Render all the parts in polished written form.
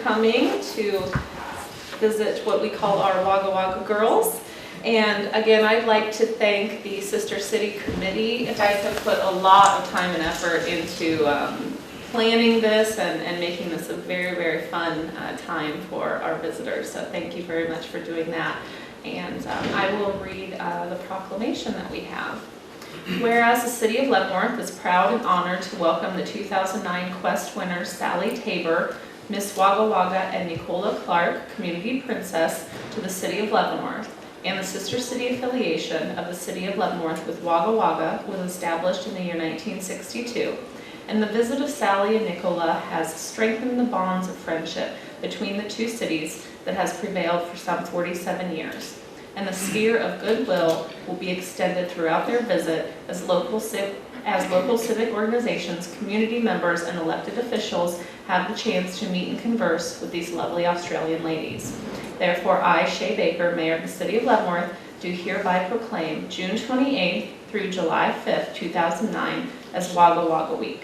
coming to visit what we call our Wagga Wagga girls. And again, I'd like to thank the Sister City Committee. You guys have put a lot of time and effort into planning this and making this a very, very fun time for our visitors. So thank you very much for doing that. And I will read the proclamation that we have. Whereas the City of Leavenworth is proud and honored to welcome the 2009 Quest winners Sally Tabor, Miss Wagga Wagga, and Nicola Clark, Community Princess, to the City of Leavenworth, and the sister city affiliation of the City of Leavenworth with Wagga Wagga was established in the year 1962, and the visit of Sally and Nicola has strengthened the bonds of friendship between the two cities that has prevailed for some 47 years, and the sphere of goodwill will be extended throughout their visit as local civic organizations, community members, and elected officials have the chance to meet and converse with these lovely Australian ladies. Therefore, I, Shay Baker, Mayor of the City of Leavenworth, do hereby proclaim June 28th through July 5th, 2009 as Wagga Wagga Week.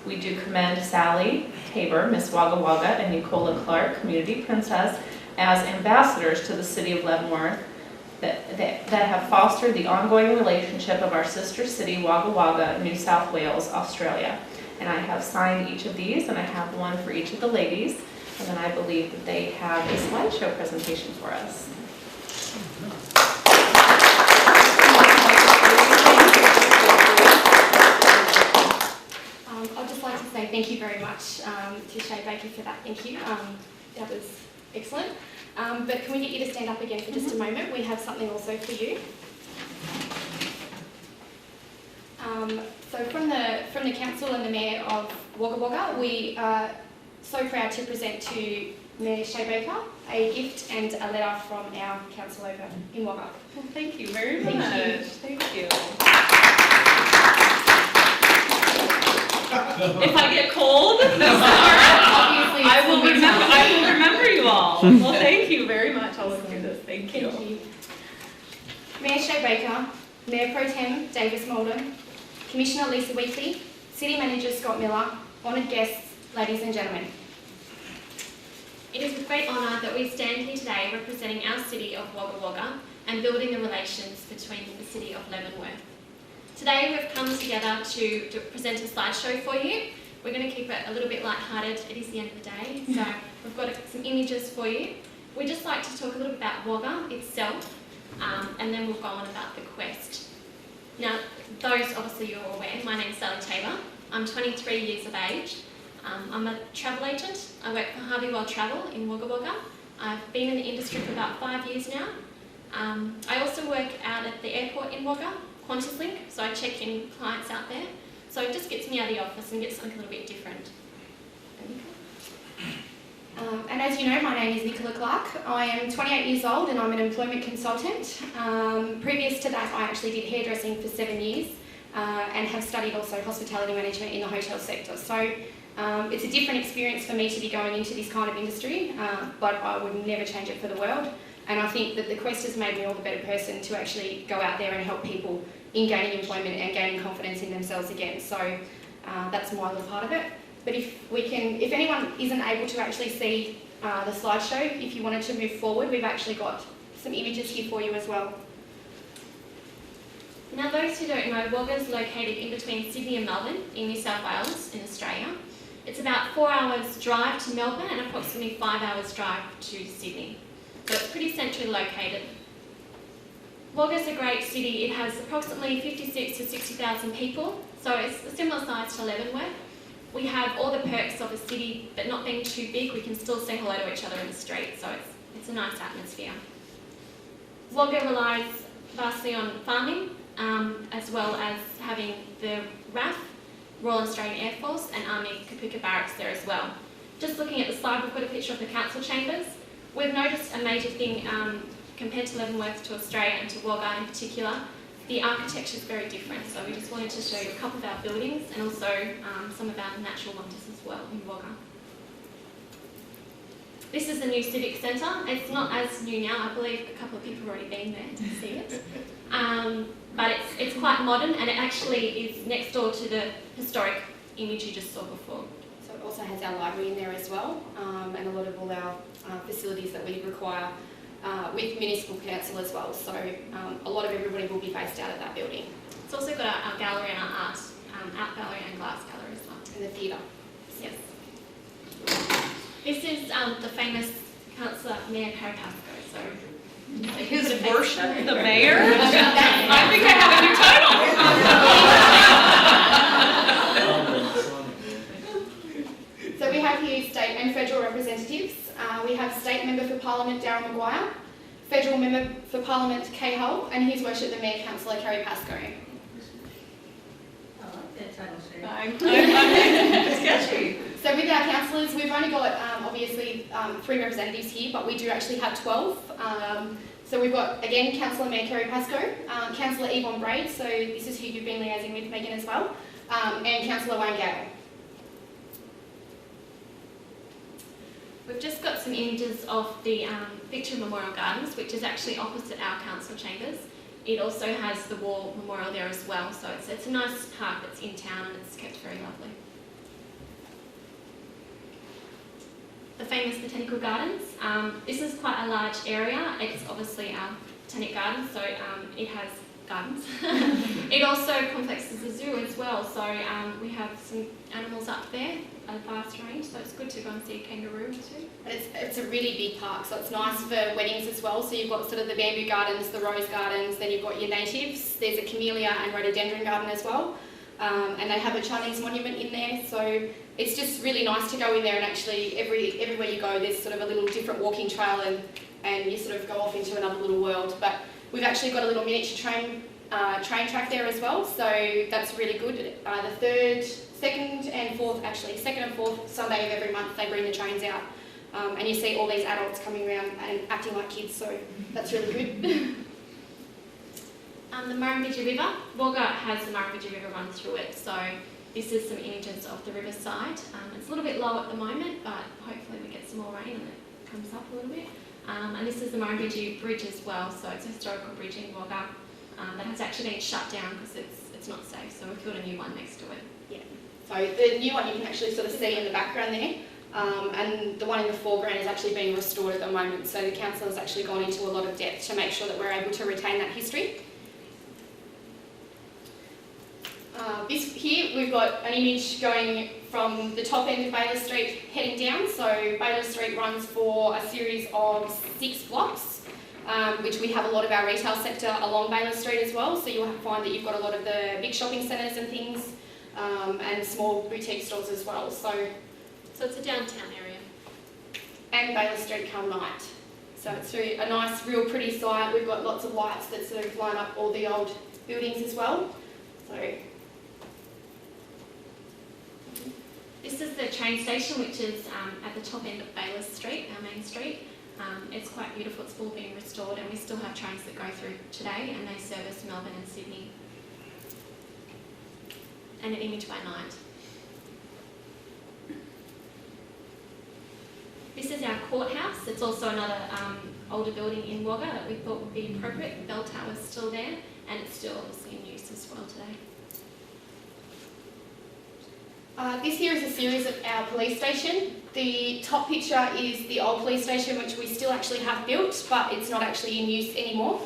We do commend Sally Tabor, Miss Wagga Wagga, and Nicola Clark, Community Princess, as ambassadors to the City of Leavenworth that have fostered the ongoing relationship of our sister city, Wagga Wagga, New South Wales, Australia. And I have signed each of these, and I have one for each of the ladies. And then I believe that they have a slideshow presentation for us. I'd just like to say thank you very much to Shay Baker for that. Thank you. That was excellent. But can we get you to stand up again for just a moment? We have something also for you. So from the council and the mayor of Wagga Wagga, we are so proud to present to Mayor Shay Baker a gift and a letter from our council over in Wagga. Well, thank you very much. Thank you. If I get cold, Obviously, I will remember you all. Well, thank you very much. I'll look through this. Thank you. Thank you. Mayor Shay Baker, Mayor Pro Tem Davis Malden, Commissioner Lisa Weekly, City Manager Scott Miller, honoured guests, ladies and gentlemen. It is with great honour that we stand here today representing our city of Wagga Wagga and building the relations between the city of Leavenworth. Today we've come together to present a slideshow for you. We're going to keep it a little bit light-hearted. It is the end of the day, so we've got some images for you. We'd just like to talk a little bit about Wagga itself, and then we'll go on about the quest. Now, those obviously you're aware, my name's Sally Tabor. I'm 23 years of age. I'm a travel agent. I work for Harvey World Travel in Wagga Wagga. I've been in the industry for about 5 years now. I also work out at the airport in Wagga, QantasLink, so I check in clients out there. So it just gets me out of the office and gets something a little bit different. And as you know, my name is Nicola Clark. I am 28 years old and I'm an employment consultant. Previous to that, I actually did hairdressing for 7 years and have studied also hospitality management in the hotel sector. So it's a different experience for me to be going into this kind of industry, but I would never change it for the world. And I think that the Quest has made me all the better person to actually go out there and help people in gaining employment and gaining confidence in themselves again. So that's my little part of it. But if anyone isn't able to actually see the slideshow, if you wanted to move forward, we've actually got some images here for you as well. Now, those who don't know, Wagga is located in between Sydney and Melbourne in New South Wales in Australia. It's about 4 hours drive to Melbourne and approximately 5 hours drive to Sydney. So it's pretty centrally located. Wagga is a great city. It has approximately 56 to 60,000 people, so it's a similar size to Leavenworth. We have all the perks of a city, but not being too big, we can still say hello to each other in the street, so it's a nice atmosphere. Wagga relies vastly on farming, as well as having the RAF, Royal Australian Air Force, and Army Kapooka Barracks there as well. Just looking at the slide, we've got a picture of the council chambers. We've noticed a major thing compared to Leavenworth, to Australia and to Wagga in particular. The architecture is very different, so we just wanted to show you a couple of our buildings and also some of our natural wonders as well in Wagga. This is the new Civic Centre. It's not as new now. I believe a couple of people have already been there to see it. But it's quite modern, and it actually is next door to the historic image you just saw before. So it also also has our library in there as well, and a lot of all our facilities that we require with municipal council as well. So a lot of everybody will be based out of that building. It's also got our gallery and our art gallery and glass gallery as well. And the theatre. Yes. This is the famous Councillor Mayor Carapasco. So His worship, the mayor? I think I have a new title. So we have here state and federal representatives. We have State Member for Parliament Darryl Maguire, Federal Member for Parliament Kay Hull, and His Worship the Mayor Councillor Kerry Pascoe. I like that title, Sherry. I'm sketchy. So with our councillors, we've only got obviously 3 representatives here, but we do actually have 12. So we've got, again, Councillor Mayor Kerry Pascoe, Councillor Yvonne Braid, so this is who you've been liaising with, Megan, as well, and Councillor Wayne Gale. we've just got some images of the Victoria Memorial Gardens, which is actually opposite our council chambers. It also has the war memorial there as well, so it's a nice park that's in town and it's kept very lovely. The famous botanical gardens. This is quite a large area. It's obviously our botanic garden, so it has gardens. It also complexes the zoo as well, so we have some animals up there, a vast range, so it's good to go and see a kangaroo too. And it's a really big park, so it's nice for weddings as well. So you've got sort of the bamboo gardens, the rose gardens, then you've got your natives. There's a camellia and rhododendron garden as well. And they have a Chinese monument in there, so it's just really nice to go in there and actually everywhere you go there's sort of a little different walking trail and you sort of go off into another little world. But we've actually got a little miniature train track there as well, so that's really good. The second and fourth Sunday of every month they bring the trains out, and you see all these adults coming around and acting like kids, so that's really good. The Murrumbidgee River. Wagga has the Murrumbidgee River run through it, so this is some images of the riverside. It's a little bit low at the moment, but hopefully we get some more rain and it comes up a little bit. And this is the Murrumbidgee Bridge as well, so it's a historical bridge in Wagga that has actually been shut down because it's not safe, so we've built a new one next to it. Yeah. So the new one you can actually sort of see in the background there, and the one in the foreground is actually being restored at the moment, so the council has actually gone into a lot of depth to make sure that we're able to retain that history. This here, we've got an image going from the top end of Baylor Street heading down. So Baylor Street runs for a series of 6 blocks, which we have a lot of our retail sector along Baylor Street as well. So you'll find that you've got a lot of the big shopping centres and things, and small boutique stores as well. So it's a downtown area. And Baylor Street come night. So it's a nice, real pretty site. We've got lots of lights that sort of line up all the old buildings as well. So this is the train station, which is at the top end of Baylor Street, our main street. It's quite beautiful, it's all being restored, and we still have trains that go through today, and they service Melbourne and Sydney. And an image by night. This is our courthouse. It's also another older building in Wagga that we thought would be appropriate. The bell tower is still there, and it's still obviously in use as well today. This here is a series of our police station. The top picture is the old police station, which we still actually have built, but it's not actually in use anymore.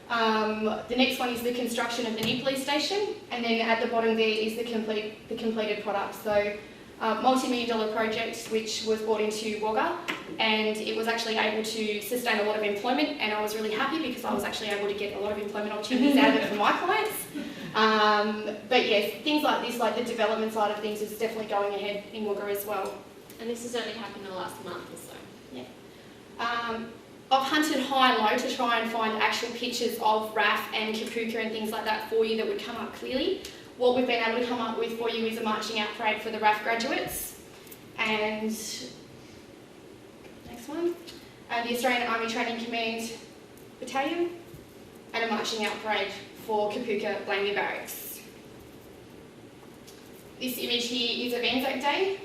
The next one is the construction of the new police station, and then at the bottom there is the completed product. So, multi-million-dollar project which was brought into Wagga, and it was actually able to sustain a lot of employment, and I was really happy because I was actually able to get a lot of employment opportunities out of it for my clients. But yes, things like this, like the development side of things, is definitely going ahead in Wagga as well. And this has only happened in the last month or so. Yeah. I've hunted high and low to try and find actual pictures of RAF and Kapuka and things like that for you that would come up clearly. What we've been able to come up with for you is a marching out parade for the RAF graduates, and next one, the Australian Army Training Command Battalion, and a marching out parade for Kapuka Blaney Barracks. This image here is of Anzac Day.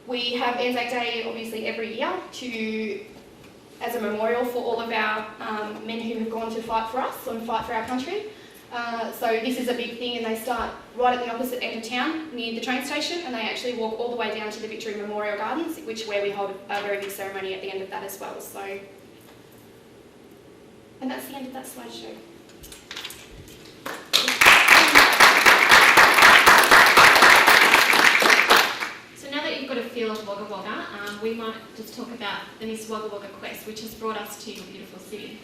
We have Anzac Day obviously every year as a memorial for all of our men who have gone to fight for us and fight for our country. So this is a big thing, and they start right at the opposite end of town near the train station, and they actually walk all the way down to the Victory Memorial Gardens, where we hold a very big ceremony at the end of that as well. So, and that's the end of that slideshow. Now that you've got a feel of Wagga Wagga, we might just talk about the Miss Wagga Wagga Quest, which has brought us to your beautiful city.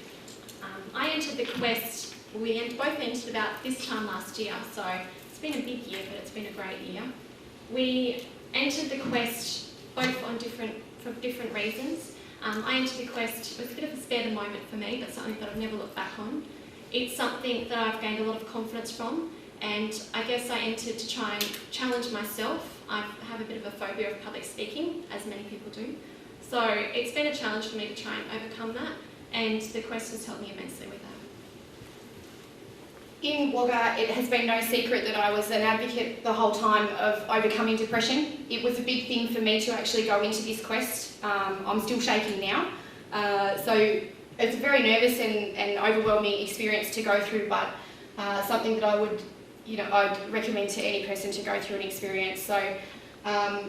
I entered the quest, we both entered about this time last year, so it's been a big year, but it's been a great year. We entered the quest both for different reasons. I entered the quest, it was a bit of a spare the moment for me, but something that I've never looked back on. It's something that I've gained a lot of confidence from, and I guess I entered to try and challenge myself. I have a bit of a phobia of public speaking, as many people do. So it's been a challenge for me to try and overcome that, and the quest has helped me immensely with that. In Wagga, it has been no secret that I was an advocate the whole time of overcoming depression. It was a big thing for me to actually go into this quest. I'm still shaking now. So it's a very nervous and overwhelming experience to go through, but something that I would, I'd recommend to any person to go through an experience. So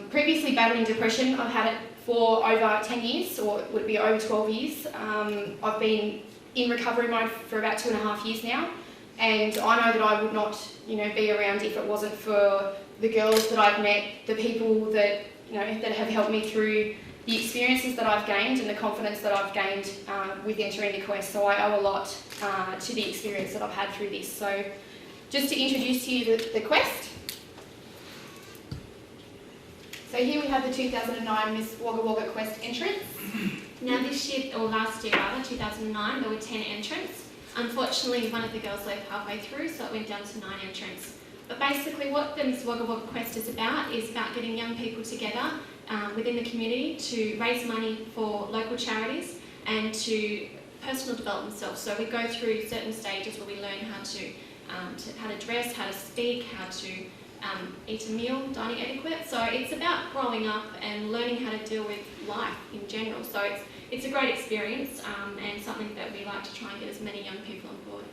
previously battling depression, I've had it for over 10 years, or it would be over 12 years. I've been in recovery mode for about 2.5 years now. And I know that I would not, be around if it wasn't for the girls that I've met, the people that, that have helped me through the experiences that I've gained and the confidence that I've gained with entering the quest. So I owe a lot to the experience that I've had through this. So just to introduce to you the quest. So here we have the 2009 Miss Wagga Wagga Quest entrance. Now this year, or last year rather, 2009, there were 10 entrants. Unfortunately, one of the girls left halfway through, so it went down to 9 entrants. But basically what the Miss Wagga Wagga Quest is about getting young people together within the community to raise money for local charities and to personal develop themselves. So we go through certain stages where we learn how to dress, how to speak, how to eat a meal, dining etiquette. So it's about growing up and learning how to deal with life in general. So it's a great experience and something that we like to try and get as many young people on board.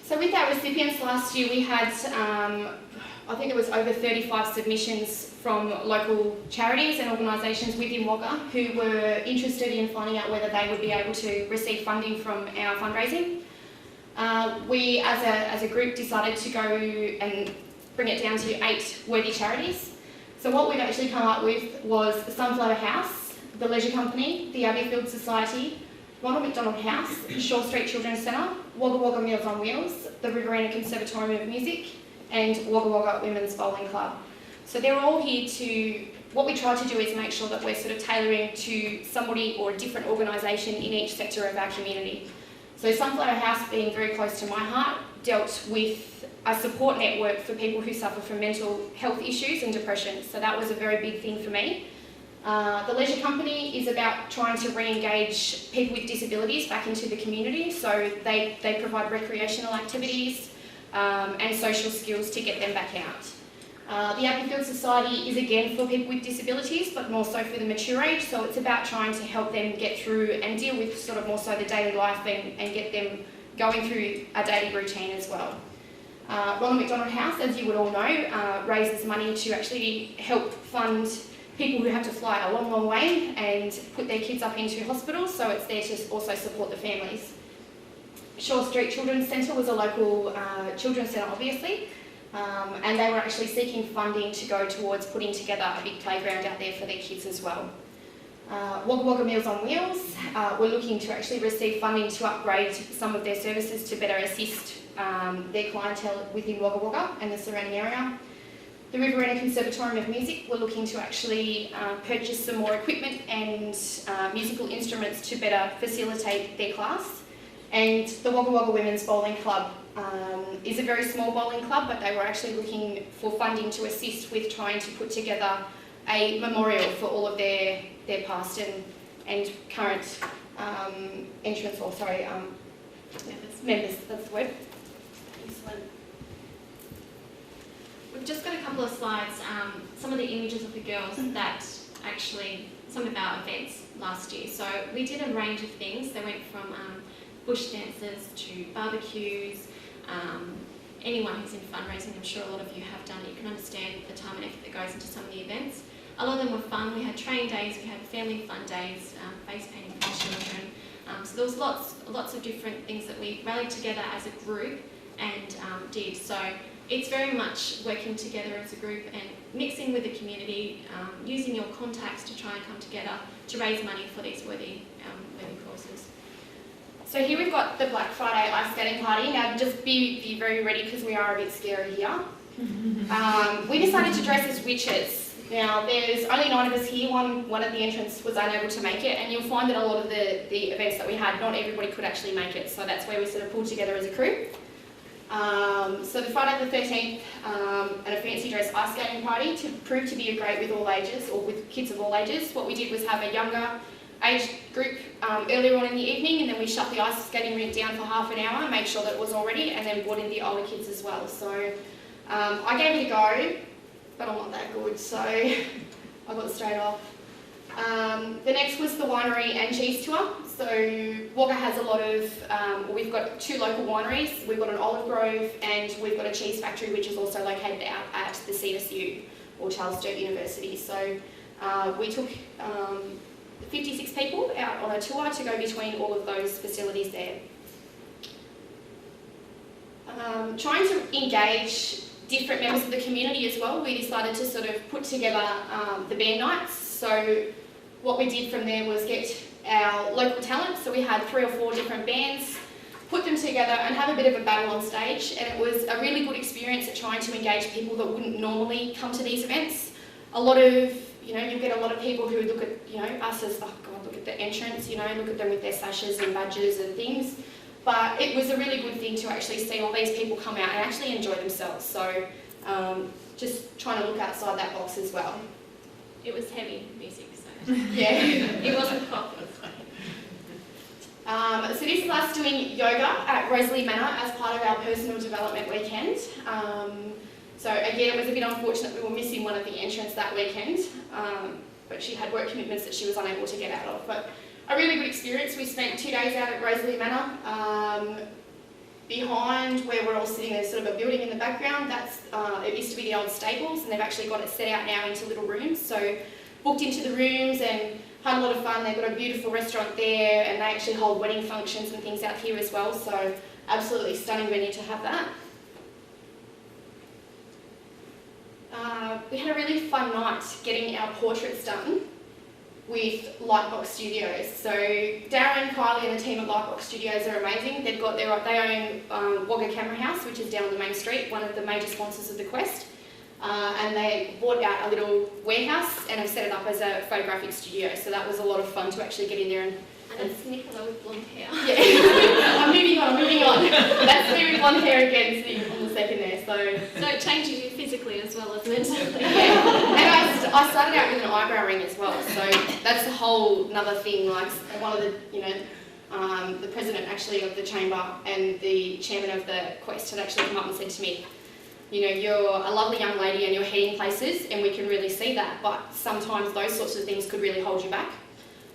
So with our recipients last year, we had, I think it was over 35 submissions from local charities and organisations within Wagga who were interested in finding out whether they would be able to receive funding from our fundraising. We, as a group, decided to go and bring it down to 8 worthy charities. So what we've actually come up with was the Sunflower House, the Leisure Company, the Abbeyfield Society, Ronald McDonald House, Shaw Street Children's Centre, Wagga Wagga Meals on Wheels, the Riverina Conservatorium of Music, and Wagga Wagga Women's Bowling Club. So they're all here to, what we try to do is make sure that we're sort of tailoring to somebody or a different organisation in each sector of our community. So Sunflower House, being very close to my heart, dealt with a support network for people who suffer from mental health issues and depression. So that was a very big thing for me. The Leisure Company is about trying to re-engage people with disabilities back into the community. So they provide recreational activities and social skills to get them back out. The Abbeyfield Society is again for people with disabilities, but more so for the mature age. So it's about trying to help them get through and deal with sort of more so the daily life and get them going through a daily routine as well. Ronald McDonald House, as you would all know, raises money to actually help fund people who have to fly a long, long way and put their kids up into hospitals, so it's there to also support the families. Shaw Street Children's Centre was a local children's centre, obviously, and they were actually seeking funding to go towards putting together a big playground out there for their kids as well. Wagga Wagga Meals on Wheels, we're looking to actually receive funding to upgrade some of their services to better assist their clientele within Wagga Wagga and the surrounding area. The Riverina Conservatorium of Music, we're looking to actually purchase some more equipment and musical instruments to better facilitate their class. And the Wagga Wagga Women's Bowling Club is a very small bowling club, but they were actually looking for funding to assist with trying to put together a memorial for all of their past and current members, that's the word. Excellent. We've just got a couple of slides, some of the images of the girls that actually, some of our events last year. So we did a range of things. They went from bush dances to barbecues, Anyone who's in fundraising, I'm sure a lot of you have done it, you can understand the time and effort that goes into some of the events. A lot of them were fun. We had train days, we had family fun days, face painting for children. So there was lots of different things that we rallied together as a group and did. So it's very much working together as a group and mixing with the community, using your contacts to try and come together to raise money for these worthy causes. So here we've got the Black Friday ice skating party. Now just be very ready because we are a bit scary here. We decided to dress as witches. Now there's only 9 of us here, one at the entrance was unable to make it, and you'll find that a lot of the events that we had, not everybody could actually make it, so that's where we sort of pulled together as a crew. So the Friday the 13th, at a fancy dress ice skating party to prove to be great with all ages, or with kids of all ages. What we did was have a younger age group earlier on in the evening, and then we shut the ice skating rink down for half an hour, made sure that it was all ready, and then brought in the older kids as well. So I gave it a go, but I'm not that good, so I got straight off. The next was the winery and cheese tour. So Wagga has a lot of, we've got 2 local wineries. We've got an olive grove and we've got a cheese factory which is also located out at the CSU, or Charles Sturt University. So we took 56 people out on a tour to go between all of those facilities there. Trying to engage different members of the community as well, we decided to sort of put together the band nights. So what we did from there was get our local talent, so we had 3 or 4 different bands, put them together and have a bit of a battle on stage, and it was a really good experience at trying to engage people that wouldn't normally come to these events. A lot of, you get a lot of people who look at, us as, oh God, look at the entrance, look at them with their sashes and badges and things. But it was a really good thing to actually see all these people come out and actually enjoy themselves. So just trying to look outside that box as well. It was heavy music, so yeah. It wasn't coffee. So this is us doing yoga at Rosalie Manor as part of our personal development weekend. So again, it was a bit unfortunate we were missing one at the entrance that weekend, but she had work commitments that she was unable to get out of. But a really good experience. We spent 2 days out at Rosalie Manor. Behind where we're all sitting, there's sort of a building in the background. That's it used to be the old stables, and they've actually got it set out now into little rooms. So booked into the rooms and had a lot of fun. They've got a beautiful restaurant there, and they actually hold wedding functions and things out here as well. So absolutely stunning venue to have that. We had a really fun night getting our portraits done with Lightbox Studios. So Darren, Kylie and the team at Lightbox Studios are amazing. They own Wagga Camera House, which is down on the main street, one of the major sponsors of the Quest. And they bought out a little warehouse and have set it up as a photographic studio. So that was a lot of fun to actually get in there and it's Nicola with blonde hair. Yeah. I'm moving on. That's me with blonde hair again, sitting on the second there. So it changes you physically as well as mentally. Yeah. And I started out with an eyebrow ring as well. So that's a whole another thing. Like one of the, the president actually of the chamber and the chairman of the Quest had actually come up and said to me, you're a lovely young lady and you're heading places, and we can really see that, but sometimes those sorts of things could really hold you back.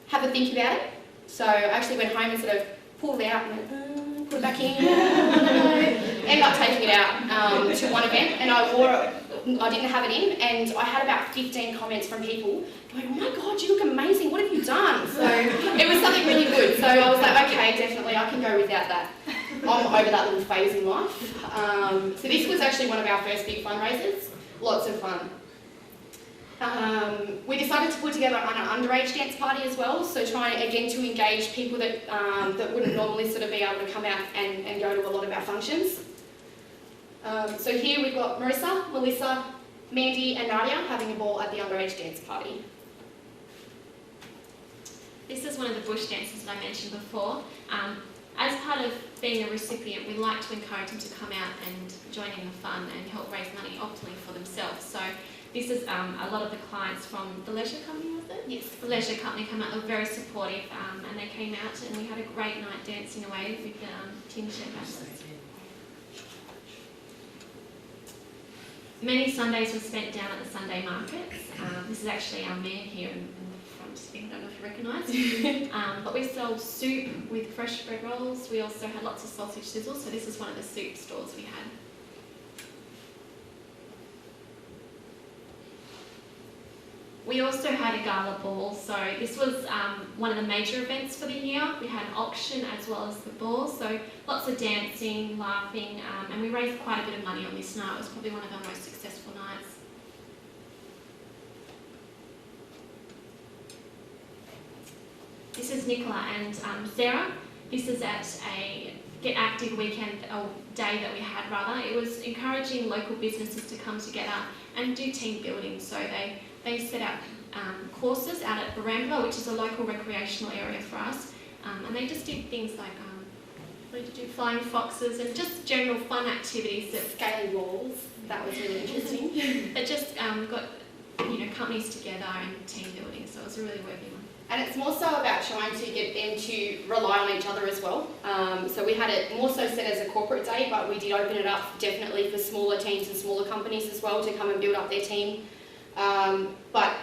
Have a think about it. So I actually went home and sort of pulled it out and put it back in. Ended up taking it out to one event, and I wore it. I didn't have it in, and I had about 15 comments from people going, "Oh my God, you look amazing, what have you done?" So it was something really good. So I was like, okay, definitely I can go without that. I'm over that little phase in life. So this was actually one of our first big fundraisers. Lots of fun. We decided to put together an underage dance party as well, so trying again to engage people that that wouldn't normally sort of be able to come out and go to a lot of our functions. So here we've got Marissa, Melissa, Mandy and Nadia having a ball at the underage dance party. This is one of the bush dances that I mentioned before. As part of being a recipient, we like to encourage them to come out and join in the fun and help raise money optimally for themselves. So this is a lot of the clients from the leisure company, was it? Yes. The leisure company came out, they were very supportive, and they came out and we had a great night dancing away with tin shed baskets. Many Sundays were spent down at the Sunday markets. This is actually our mayor here in the front just think, I don't know if you recognise. But we sold soup with fresh bread rolls. We also had lots of sausage sizzles, so this is one of the soup stores we had. We also had a gala ball, so this was one of the major events for the year. We had an auction as well as the ball, so lots of dancing, laughing, and we raised quite a bit of money on this night. It was probably one of our most successful nights. This is Nicola and Sarah. This is at a Get Active weekend, or day that we had rather. It was encouraging local businesses to come together and do team building, so they set up courses out at Barambula, which is a local recreational area for us, and they just did things like what did you do, flying foxes and just general fun activities that Scaly walls, that was really interesting. that just got companies together and team building, so it was a really worthy one. And it's more so about trying to get them to rely on each other as well. So we had it more so set as a corporate day, but we did open it up definitely for smaller teams and smaller companies as well to come and build up their team. But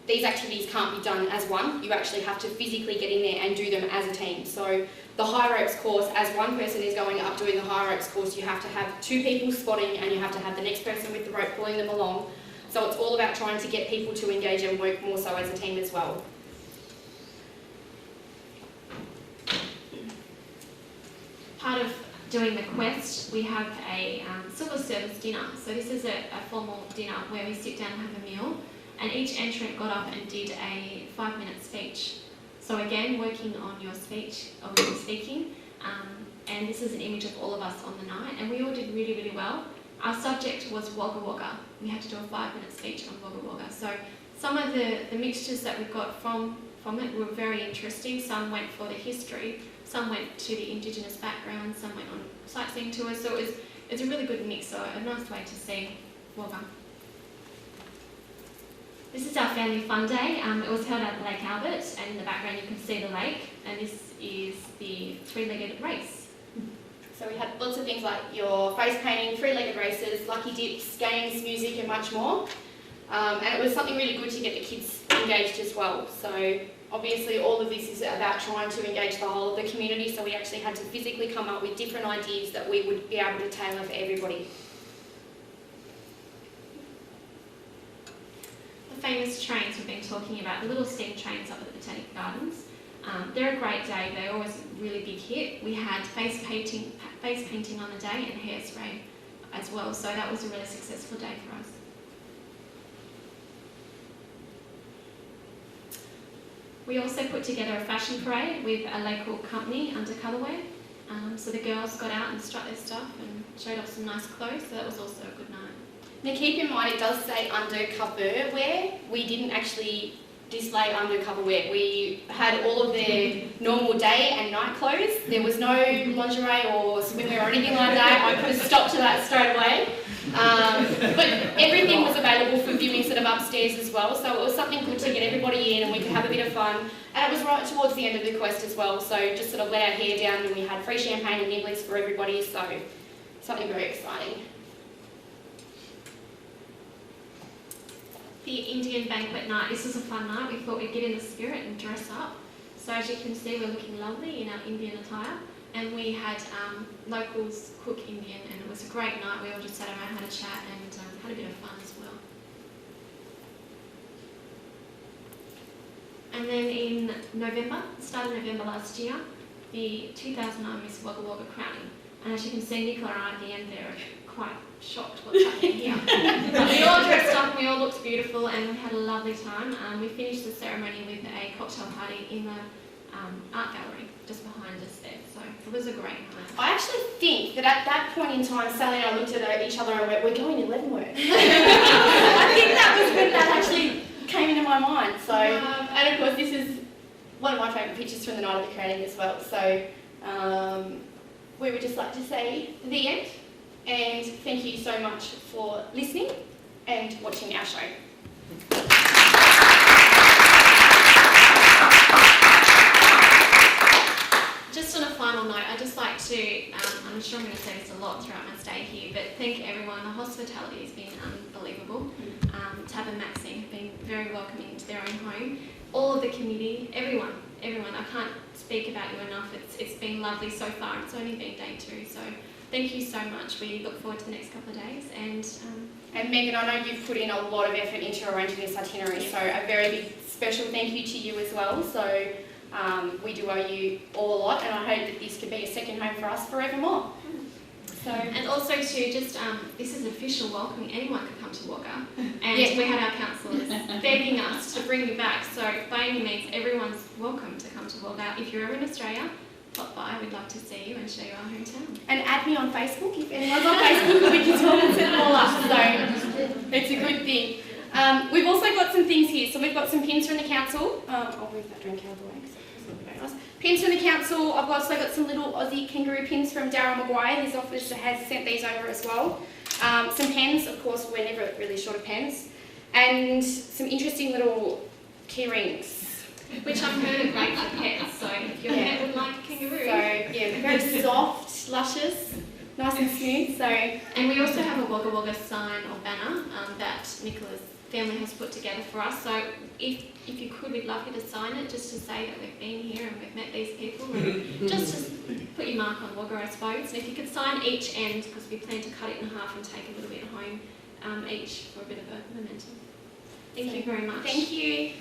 these activities can't be done as one. You actually have to physically get in there and do them as a team. So the high ropes course, as one person is going up doing the high ropes course, you have to have 2 people spotting and you have to have the next person with the rope pulling them along. So it's all about trying to get people to engage and work more so as a team as well. Part of doing the quest, we have a silver service dinner. So this is a formal dinner where we sit down and have a meal, and each entrant got up and did a 5-minute speech. So again, working on your speech, or your speaking, and this is an image of all of us on the night, and we all did really, really well. Our subject was Wagga Wagga. We had to do a 5-minute speech on Wagga Wagga. So some of the mixtures that we got from it were very interesting. Some went for the history, some went to the Indigenous background, some went on sightseeing tours. So it was a really good mix, so a nice way to see Wagga. This is our family fun day. It was held at Lake Albert, and in the background you can see the lake, and this is the 3-legged race. So we had lots of things like your face painting, 3-legged races, lucky dips, games, music and much more. And it was something really good to get the kids engaged as well. So obviously all of this is about trying to engage the whole of the community, so we actually had to physically come up with different ideas that we would be able to tailor for everybody. The famous trains we've been talking about, the little steam trains up at the Botanic Gardens. They're a great day. They're always a really big hit. We had face painting on the day and hairspray as well, so that was a really successful day for us. We also put together a fashion parade with a local company, Undercoverwear. So the girls got out and strut their stuff and showed off some nice clothes, so that was also a good night. Now keep in mind it does say undercover wear. We didn't actually display undercover wear. We had all of their normal day and night clothes. There was no lingerie or swimwear or anything like that. I put a stop to that straight away. But everything was available for viewing sort of upstairs as well, so it was something good to get everybody in and we could have a bit of fun. And it was right towards the end of the quest as well, so just sort of let our hair down and we had free champagne and nibblies for everybody, so something very exciting. The Indian banquet night, this was a fun night. We thought we'd get in the spirit and dress up. So as you can see, we're looking lovely in our Indian attire. And we had locals cook Indian, and it was a great night. We all just sat around, had a chat, and had a bit of fun as well. And then in November, start of November last year, the 2009 Miss Wagga Wagga crowning. And as you can see, Nicola and I at the end there are quite shocked what's happening here. But we all dressed up, we all looked beautiful, and we had a lovely time. We finished the ceremony with a cocktail party in the art gallery just behind us there, so it was a great night. I actually think that at that point in time, Sally and I looked at each other and went, we're going to Leavenworth. I think that was when that actually came into my mind. So, and of course this is one of my favourite pictures from the night of the crowning as well. So we would just like to say the end, and thank you so much for listening and watching our show. Just on a final note, I'd just like to, I'm sure I'm going to say this a lot throughout my stay here, but thank everyone. The hospitality has been unbelievable. Tab and Maxine have been very welcoming to their own home. all of the committee, everyone. I can't speak about you enough. It's been lovely so far. It's only been day 2, so thank you so much. We look forward to the next couple of days. And Megan, I know you've put in a lot of effort into arranging this itinerary, so a very big special thank you to you as well. So we do owe you all a lot, and I hope that this could be a second home for us forevermore. So, and also too, just this is official welcoming. Anyone can come to Wagga, and we had our councillors begging us to bring you back. So by any means, everyone's welcome to come to Wagga. If you're ever in Australia, pop by. We'd love to see you and show you our hometown. and add me on Facebook if anyone's on Facebook. We can talk and set it all up. So it's a good thing. We've also got some things here. So we've got some pins from the council. I'll move that drink out of the way. Pins from the council. I've also got some little Aussie kangaroo pins from Darryl Maguire. His office has sent these over as well. Some pens, of course, we're never really short of pens. And some interesting little key rings. Which I've heard are great for pets, so if your pet would like a kangaroo. So, yeah, very soft, luscious, nice and smooth. So, and we also have a Wagga Wagga sign or banner that Nicola's family has put together for us. So if you could, we'd love you to sign it, just to say that we've been here and we've met these people, and just to put your mark on Wagga, I suppose. And if you could sign each end, because we plan to cut it in half and take a little bit home each for a bit of a momentum. Thank you very much. Thank you.